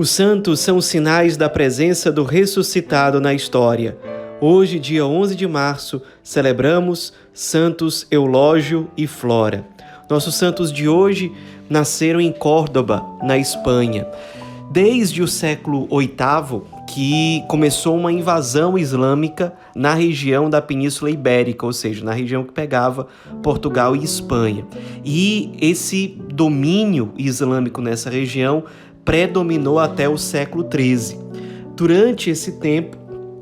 Os santos são sinais da presença do ressuscitado na história. Hoje, dia 11 de março, celebramos Santos Eulógio e Flora. Nossos santos de hoje nasceram em Córdoba, na Espanha. Desde o século VIII, que começou uma invasão islâmica na região da Península Ibérica, ou seja, na região que pegava Portugal e Espanha. E esse domínio islâmico nessa região predominou até o século XIII. Durante esse tempo,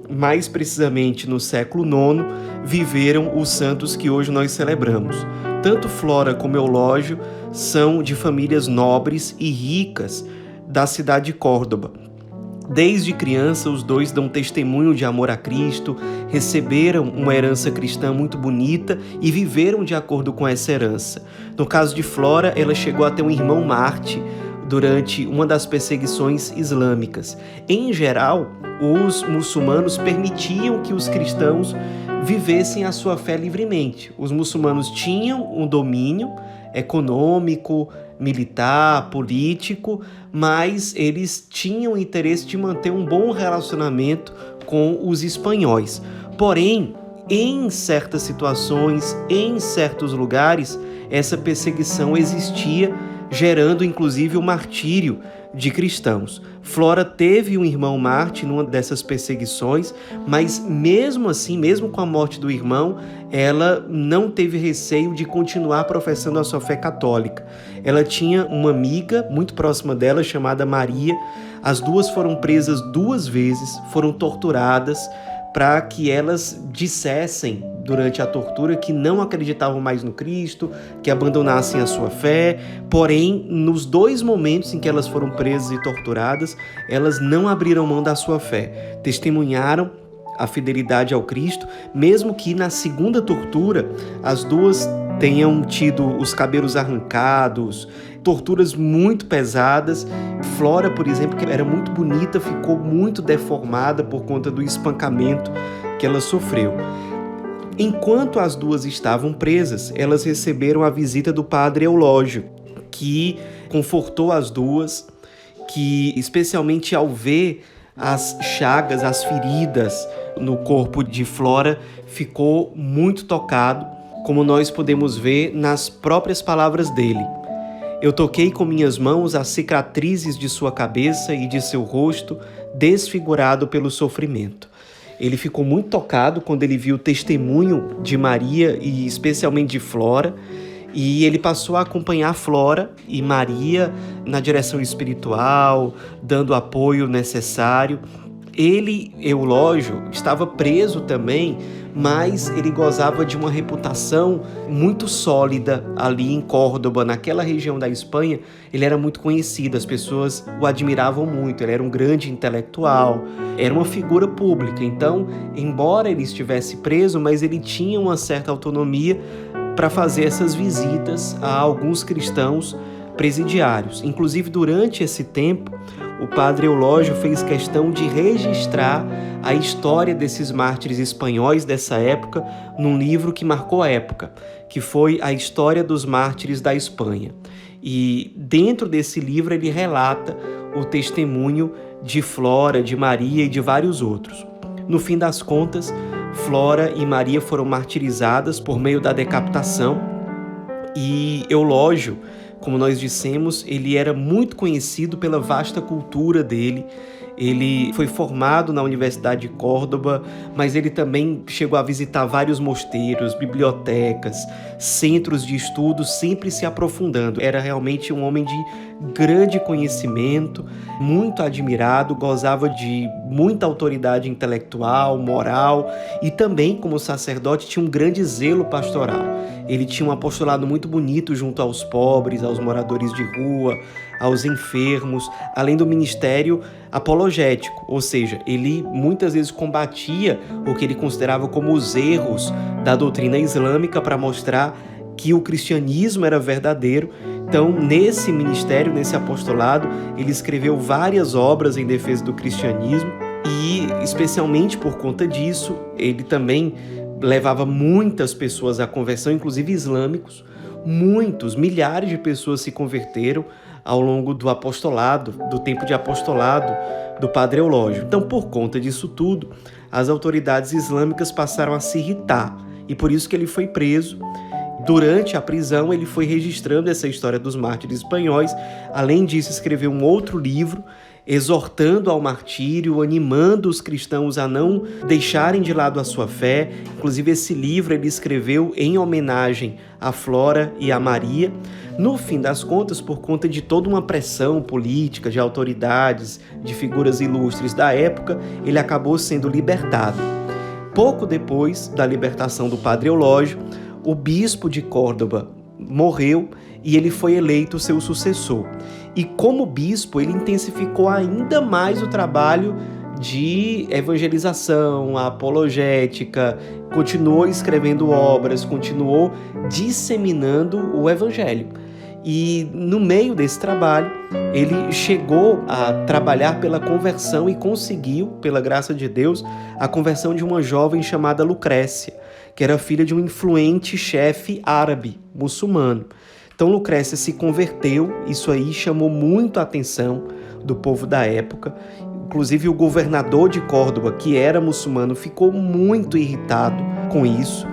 mais precisamente no século IX, viveram os santos que hoje nós celebramos. Tanto Flora como Eulógio são de famílias nobres e ricas da cidade de Córdoba. Desde criança, os dois dão testemunho de amor a Cristo, receberam uma herança cristã muito bonita e viveram de acordo com essa herança. No caso de Flora, ela chegou a ter um irmão Marte durante uma das perseguições islâmicas. Em geral, os muçulmanos permitiam que os cristãos vivessem a sua fé livremente. Os muçulmanos tinham um domínio econômico, militar, político, mas eles tinham o interesse de manter um bom relacionamento com os espanhóis. Porém, em certas situações, em certos lugares, essa perseguição existia, gerando inclusive o martírio de cristãos. Flora teve um irmão Marte numa dessas perseguições, mas mesmo assim, mesmo com a morte do irmão, ela não teve receio de continuar professando a sua fé católica. Ela tinha uma amiga muito próxima dela, chamada Maria. As duas foram presas 2 vezes, foram torturadas para que elas dissessem durante a tortura que não acreditavam mais no Cristo, que abandonassem a sua fé. Porém, nos 2 momentos em que elas foram presas e torturadas, elas não abriram mão da sua fé. Testemunharam a fidelidade ao Cristo, mesmo que na segunda tortura as duas tenham tido os cabelos arrancados, torturas muito pesadas. Flora, por exemplo, que era muito bonita, ficou muito deformada por conta do espancamento que ela sofreu. Enquanto as duas estavam presas, elas receberam a visita do padre Eulógio, que confortou as duas, que especialmente ao ver as chagas, as feridas no corpo de Flora, ficou muito tocado, como nós podemos ver nas próprias palavras dele. Eu toquei com minhas mãos as cicatrizes de sua cabeça e de seu rosto, desfigurado pelo sofrimento. Ele ficou muito tocado quando ele viu o testemunho de Maria e especialmente de Flora, e ele passou a acompanhar Flora e Maria na direção espiritual, dando o apoio necessário. Ele, Eulógio, estava preso também, mas ele gozava de uma reputação muito sólida ali em Córdoba, naquela região da Espanha. Ele era muito conhecido, as pessoas o admiravam muito, ele era um grande intelectual, era uma figura pública. Então, embora ele estivesse preso, mas ele tinha uma certa autonomia para fazer essas visitas a alguns cristãos presidiários. Inclusive, durante esse tempo, o padre Eulógio fez questão de registrar a história desses mártires espanhóis dessa época num livro que marcou a época, que foi A História dos Mártires da Espanha. E dentro desse livro ele relata o testemunho de Flora, de Maria e de vários outros. No fim das contas, Flora e Maria foram martirizadas por meio da decapitação, e Eulógio, como nós dissemos, ele era muito conhecido pela vasta cultura dele. Ele foi formado na Universidade de Córdoba, mas ele também chegou a visitar vários mosteiros, bibliotecas, centros de estudo, sempre se aprofundando. Era realmente um homem de grande conhecimento, muito admirado, gozava de muita autoridade intelectual, moral, e também, como sacerdote, tinha um grande zelo pastoral. Ele tinha um apostolado muito bonito junto aos pobres, aos moradores de rua, aos enfermos, além do ministério apologético, ou seja, ele muitas vezes combatia o que ele considerava como os erros da doutrina islâmica para mostrar que o cristianismo era verdadeiro. Então, nesse ministério, nesse apostolado, ele escreveu várias obras em defesa do cristianismo e, especialmente por conta disso, ele também levava muitas pessoas à conversão, inclusive islâmicos. Milhares de pessoas se converteram ao longo do apostolado, do tempo de apostolado do Padre Eulógio. Então, por conta disso tudo, as autoridades islâmicas passaram a se irritar e por isso que ele foi preso. Durante a prisão, ele foi registrando essa história dos mártires espanhóis. Além disso, escreveu um outro livro exortando ao martírio, animando os cristãos a não deixarem de lado a sua fé. Inclusive, esse livro ele escreveu em homenagem a Flora e a Maria. No fim das contas, por conta de toda uma pressão política, de autoridades, de figuras ilustres da época, ele acabou sendo libertado. Pouco depois da libertação do Padre Eulógio, o bispo de Córdoba morreu e ele foi eleito seu sucessor. E como bispo, ele intensificou ainda mais o trabalho de evangelização, a apologética, continuou escrevendo obras, continuou disseminando o evangelho. E no meio desse trabalho, ele chegou a trabalhar pela conversão e conseguiu, pela graça de Deus, a conversão de uma jovem chamada Lucrécia, que era filha de um influente chefe árabe, muçulmano. Então Lucrécia se converteu, isso aí chamou muito a atenção do povo da época. Inclusive o governador de Córdoba, que era muçulmano, ficou muito irritado com isso.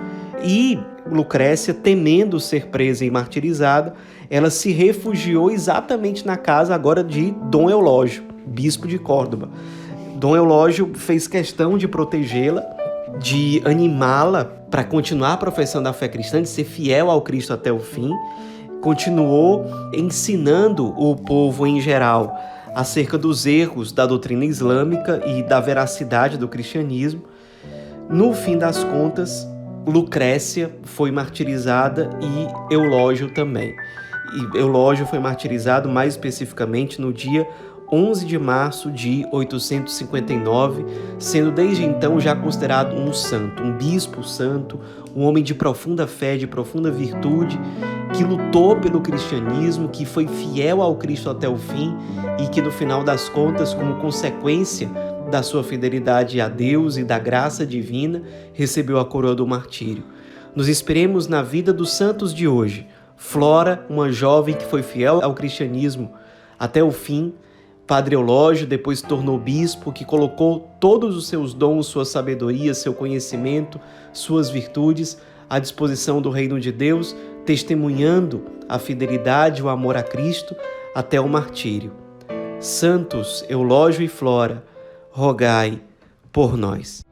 E Lucrécia, temendo ser presa e martirizada, ela se refugiou exatamente na casa agora de Dom Eulógio, bispo de Córdoba. Dom Eulógio fez questão de protegê-la, de animá-la para continuar professando a fé cristã, de ser fiel ao Cristo até o fim. Continuou ensinando o povo em geral acerca dos erros da doutrina islâmica e da veracidade do cristianismo. No fim das contas, Lucrécia foi martirizada e Eulógio também. E Eulógio foi martirizado mais especificamente no dia 11 de março de 859, sendo desde então já considerado um santo, um bispo santo, um homem de profunda fé, de profunda virtude, que lutou pelo cristianismo, que foi fiel ao Cristo até o fim e que no final das contas, como consequência da sua fidelidade a Deus e da graça divina, recebeu a coroa do martírio. Nos inspiremos na vida dos santos de hoje. Flora, uma jovem que foi fiel ao cristianismo até o fim. Padre Eulógio depois se tornou bispo, que colocou todos os seus dons, sua sabedoria, seu conhecimento, suas virtudes à disposição do reino de Deus, testemunhando a fidelidade e o amor a Cristo até o martírio. Santos Eulógio e Flora, rogai por nós.